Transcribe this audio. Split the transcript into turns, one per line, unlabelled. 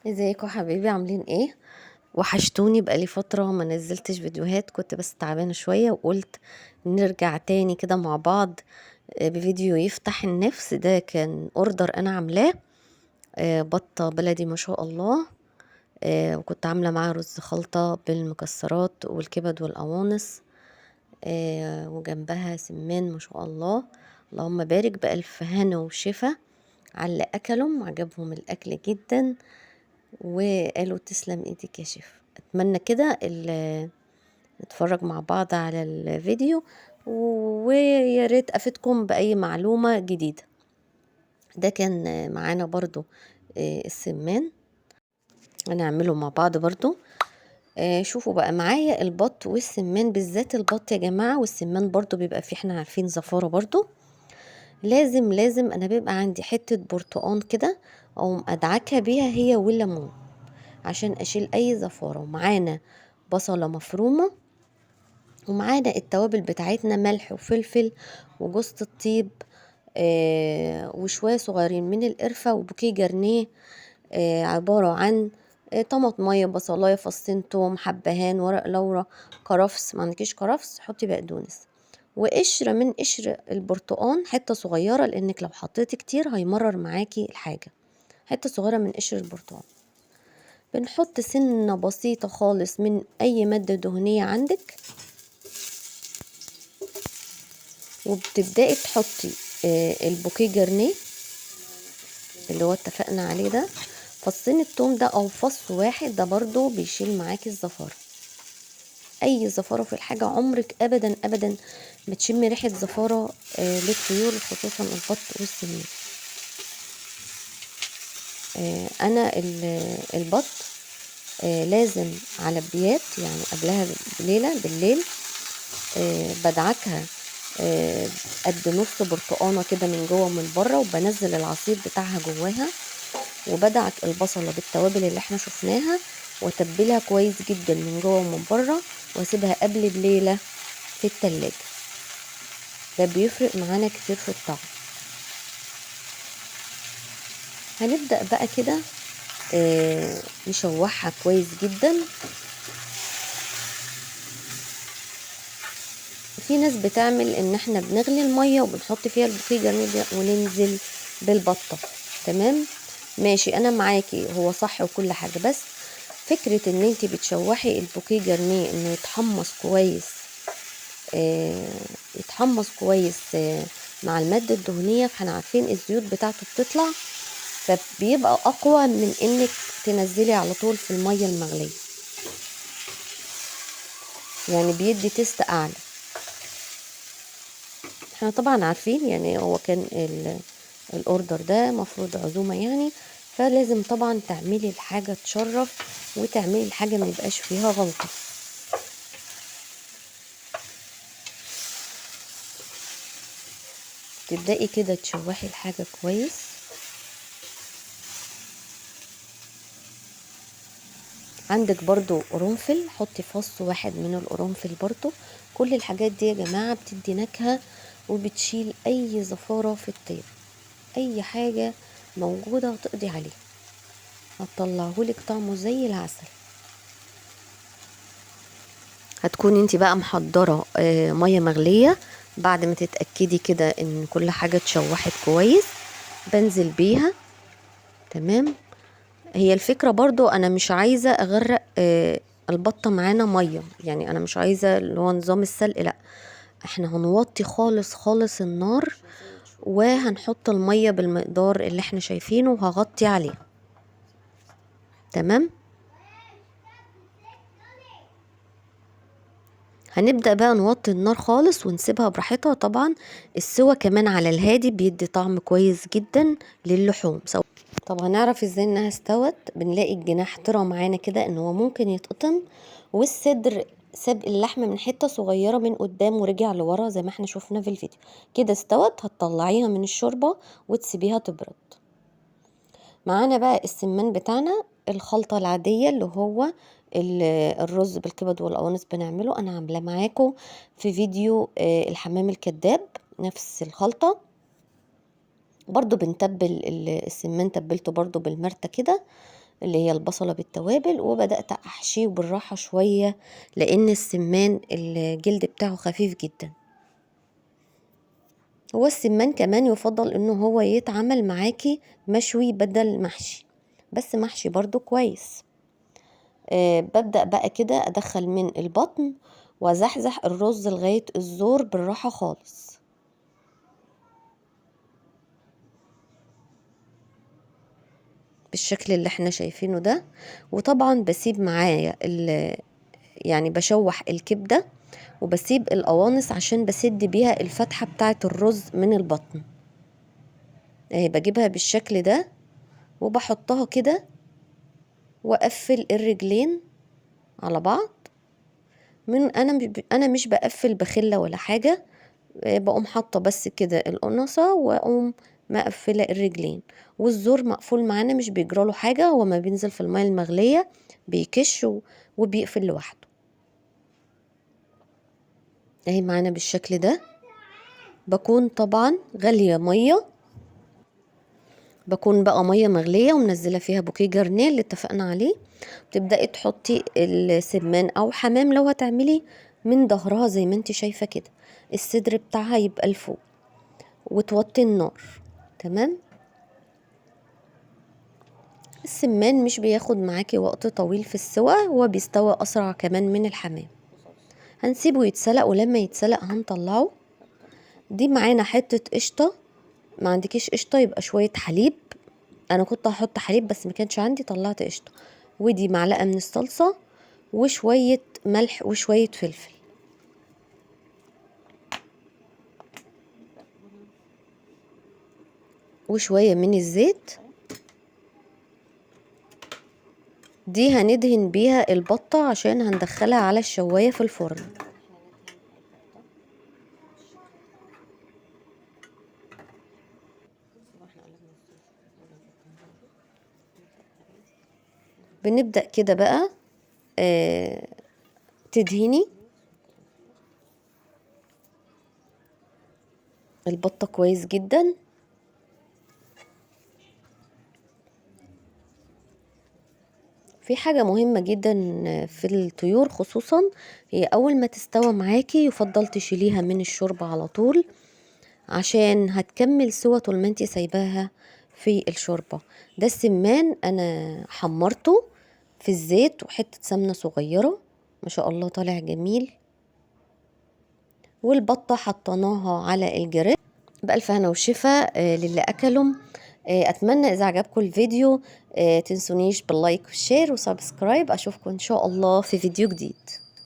ازيكم حبايبي، عاملين ايه؟ وحشتوني، بقالي فترة ما نزلتش فيديوهات، كنت بس تعبانة شوية وقلت نرجع تاني كده مع بعض بفيديو يفتح النفس. ده كان اوردر انا عاملاه، بطة بلدي ما شاء الله. وكنت عاملة معاه رز خلطة بالمكسرات والكبد والقوانص، وجنبها سمان ما شاء الله. اللهم بارك، بألف هنا وشفا على اللي أكلهم وعجبهم الأكل جدا، وقالوا تسلم ايدك يا شيف. اتمنى كده نتفرج مع بعض على الفيديو، ويا ريت افيدكم باي معلومة جديدة. ده كان معانا برضو السمان، هنعمله مع بعض برضو. شوفوا بقى معايا البط والسمان، بالذات البط يا جماعة، والسمان برضو بيبقى فيه، احنا عارفين، زفارة برضو. لازم انا بيبقى عندي حتة برتقان كده، او ادعكها بيها هي والليمون عشان اشيل اي زفارة. ومعانا بصلة مفرومة، ومعانا التوابل بتاعتنا، ملح وفلفل وجوزة الطيب، وشوية صغيرين من القرفة، وبوكيه جرنيه عبارة عن طماطمية، بصلاية، فصين توم، حبهان، ورق لورا، كرفس، ما عندكيش كرفس حطي بقدونس، وقشرة من قشر البرتقان حتة صغيرة، لانك لو حطيتي كتير هيمرر معاكي الحاجة. حتة صغيرة من قشر البرتقان. بنحط سنة بسيطة خالص من اي مادة دهنية عندك، وبتبدأي تحطي البوكيه جرنيه اللي هو اتفقنا عليه ده، فصين التوم ده او فص واحد، ده برضو بيشيل معاكي الزفارة. اي زفارة في الحاجة، عمرك ابدا ابدا ما تشمي ريحة زفارة للطيور، خصوصا البط والسمين. انا البط لازم على بيات، يعني قبلها بليلة بالليل بدعكها قد نص برتقانة كده من جوه ومن بره، وبنزل العصير بتاعها جواها، وبدعك البصلة بالتوابل اللي احنا شفناها، واتبلها كويس جدا من جوه ومن بره، واسيبها قبل بليلة في التلاجة. ده بيفرق معانا كتير في الطعم. هنبدأ بقى كده نشوحها كويس جدا. في ناس بتعمل ان احنا بنغلي المية وبنحط فيها البوكيه جرنيه ده وننزل بالبطة. تمام ماشي، انا معاكي، هو صح وكل حاجة، بس فكرة ان انتي بتشوحي البوكيه جرنيه انه يتحمص كويس، يتحمص كويس مع المادة الدهنية، فاحنا عارفين الزيوت بتاعته بتطلع، فبيبقى اقوى من انك تنزلي على طول في المية المغلية، يعني بيدي تيست اعلى. احنا طبعا عارفين، يعني هو كان الاوردر ده مفروض عزومة يعني، فلازم طبعا تعملي الحاجة تشرف، وتعملي الحاجة ما يبقاش فيها غلطة. تبدأي كده تشوحي الحاجة كويس. عندك برضو قرنفل، حطي فص واحد من القرنفل برضو. كل الحاجات دي يا جماعة بتدي نكهة وبتشيل اي زفارة في الطيب. اي حاجة موجودة هتقضي عليه، هتطلعهولك طعمه زي العسل. هتكوني انت بقى محضرة مية مغلية، بعد ما تتأكدي كده ان كل حاجة اتشوحت كويس بنزل بيها. تمام. هي الفكرة برضو انا مش عايزة اغرق البطة معانا مية، يعني انا مش عايزة اللي هو نظام السلق، لا، احنا هنوطي خالص خالص النار، وهنحط المية بالمقدار اللي احنا شايفينه، وهغطي عليه. تمام. هنبدأ بقى نوطي النار خالص ونسيبها براحتها. طبعا السوا كمان على الهادي بيدي طعم كويس جدا للحوم. طب هنعرف ازاي انها استوت؟ بنلاقي الجناح طرى معانا كده ان هو ممكن يتقطم، والصدر ساب اللحم من حتة صغيرة من قدام ورجع لورا زي ما احنا شفنا في الفيديو. كده استوت، هتطلعيها من الشوربة وتسيبيها تبرد. معانا بقى السمان بتاعنا، الخلطة العادية اللي هو الرز بالكبد والقوانص بنعمله، انا عاملاه معاكم في فيديو الحمام الكذاب، نفس الخلطة. برضو بنتبل السمان، تبلته برضو بالمرتة كده، اللي هي البصلة بالتوابل، وبدأت احشيه بالراحة شوية لان السمان الجلد بتاعه خفيف جدا. هو السمان كمان يفضل انه هو يتعمل معاكي مشوي بدل محشي، بس محشي برضو كويس. ببدأ بقى كده ادخل من البطن وازحزح الرز لغاية الزور بالراحة خالص. بالشكل اللي احنا شايفينه ده. وطبعا بسيب معايا يعني بشوح الكبدة وبسيب القوانص عشان بسد بيها الفتحة بتاعة الرز من البطن. بجيبها بالشكل ده وبحطها كده واقفل الرجلين على بعض. انا مش بقفل بخلة ولا حاجة، بقوم حاطة بس كده القنصة واقوم مقفلة الرجلين، والزور مقفول معانا مش بيجراله حاجة، هو ما بينزل في المية المغلية بيكش وبيقفل لوحده. اهي معانا بالشكل ده. بكون طبعا غالية مية، بكون بقى مية مغلية ومنزلة فيها بوكيه جرنيه اللي اتفقنا عليه. تبدأي تحطي السمان او حمام لو هتعملي من ظهرها زي ما انت شايفة كده، الصدر بتاعها يبقى لفوق، وتوطي النار. تمام. السمان مش بياخد معاكي وقت طويل في السوى، هو بيستوى اسرع كمان من الحمام. هنسيبه يتسلق، ولما يتسلق هنطلعه. دي معانا حتة قشطة، ما عندكيش قشطة يبقى شوية حليب، انا كنت هحط حليب بس ما كانش عندي طلعت قشطة. ودي معلقة من الصلصة وشوية ملح وشوية فلفل وشوية من الزيت. دي هندهن بيها البطة عشان هندخلها على الشواية في الفرن. بنبدأ كده بقى تدهني البطة كويس جدا. في حاجة مهمة جدا في الطيور خصوصا، هي أول ما تستوى معاكي يفضل تشيليها من الشوربة على طول، عشان هتكمل سوا طول ما انتي سايباها في الشوربة. ده السمان أنا حمرته في الزيت وحتة سمنة صغيرة، ما شاء الله طالع جميل. والبطة حطيناها على الجريل بألف هنا وشفا للي أكلهم. أتمنى إذا عجبكم الفيديو تنسونيش باللايك والشير وسبسكرايب. أشوفكم إن شاء الله في فيديو جديد.